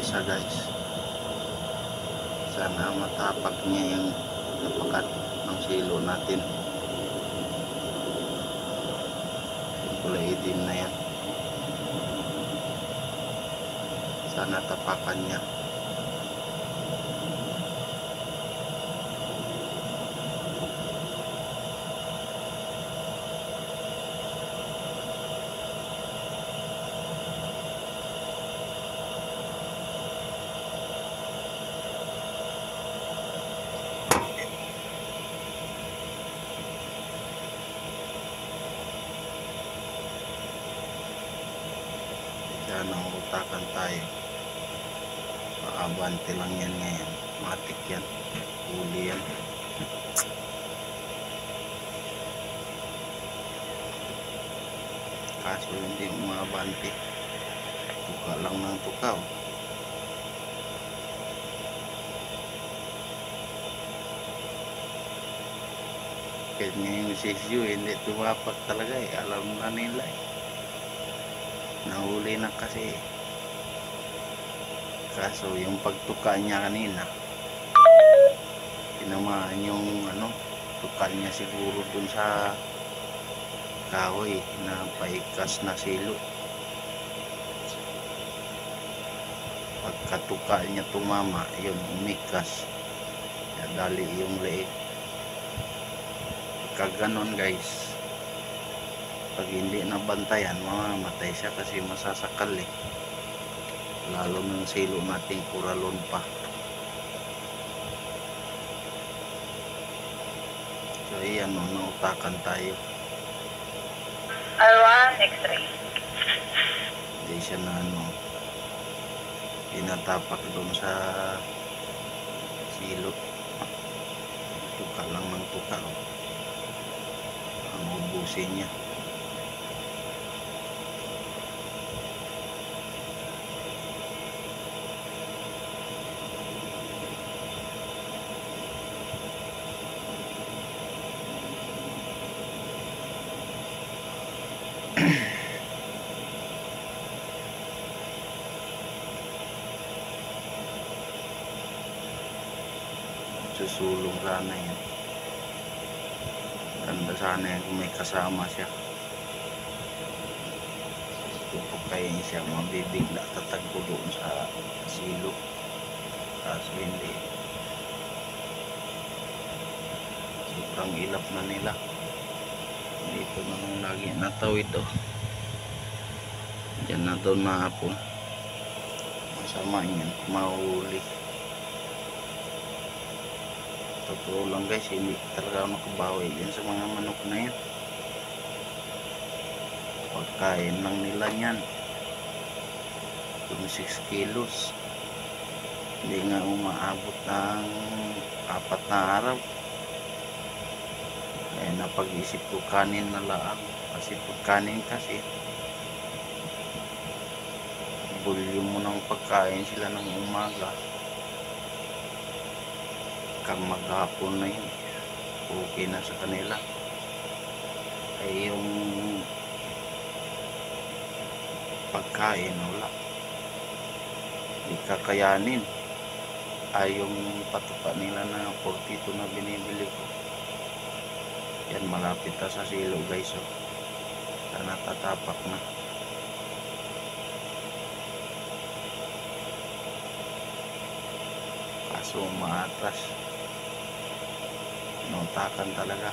isa guys. Sana matapak niya yung napakat ng silo natin. Yung kulay itim na yan. Sana tapakan niya. Sana utakan tayo. Paabante lang yan ngayon. Matik yan. Huli yan. Kaso hindi umabante. Tuka lang ng tukaw. Kahit ngayong sisyo hindi tumapak talaga eh. Alam na nila eh. Nahuli na kasi. Kaso yung pagtuka niya kanina, tinamaan yung tuka niya siguro dun sa kahoy na paikas na silo. Pagkatuka niya tumama, yun umikas. Dali yung leeg. Pagka ganon guys, pag hindi nabantayan, mamamatay siya kasi masasakal eh. Lalo ng silo nating kuralon pa. So ayan, nautakan tayo. R1 X-ray. Hindi siya na tinatapak doon sa silo. Tuka lang ng tuka. Ang ubusin niya. Susulong sana yan. Ganda sana yan kung may kasama siya. Tutukayin siya, mabibigla, tatagpo doon sa silo. Kaso hindi. Sobrang ilap na nila. Dito naman lagi natawid oh. Diyan na doon na hapon. Masama yan, mahuli. Totoo lang guys, hindi talaga makabawi yan sa mga manok na yan. Pagkain lang nila yan. 6 kilos. Hindi nga umaabot ng 4 na araw. Kaya napag-isip ko kanin na lang. Kasi pagkanin kasi, volume mo ng pagkain sila ng umaga. Kang maghapon na yun, okay na sa kanila. Ay yung pagkain wala, di kakayanin. Ay yung patuka nila na 42 na binibili ko, yan malapit na sa silo guys. So sana tatapak na. Kaso maatras. Nautakan talaga.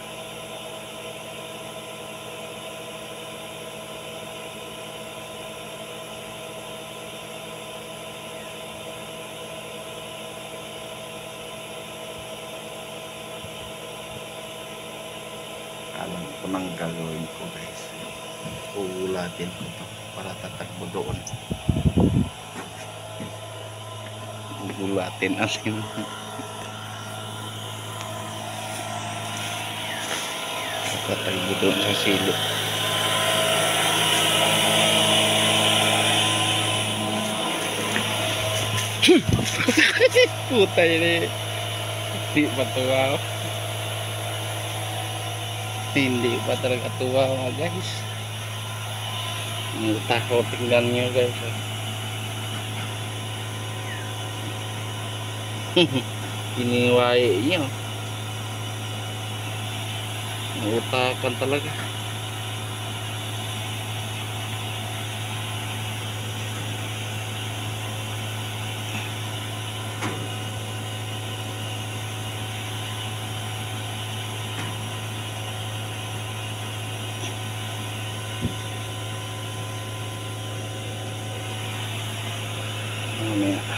Alam ko nang gagawin ko guys. Uulatin ko to para tatakbo doon. Uulatin natin. Tatakbo doon sa silo. Puta ini. Di patuwa. Hindi pa talaga tuwa mga guys. Takot tingnan nyo guys. Kiniwaye niyo. Utakan talaga. Mamaya.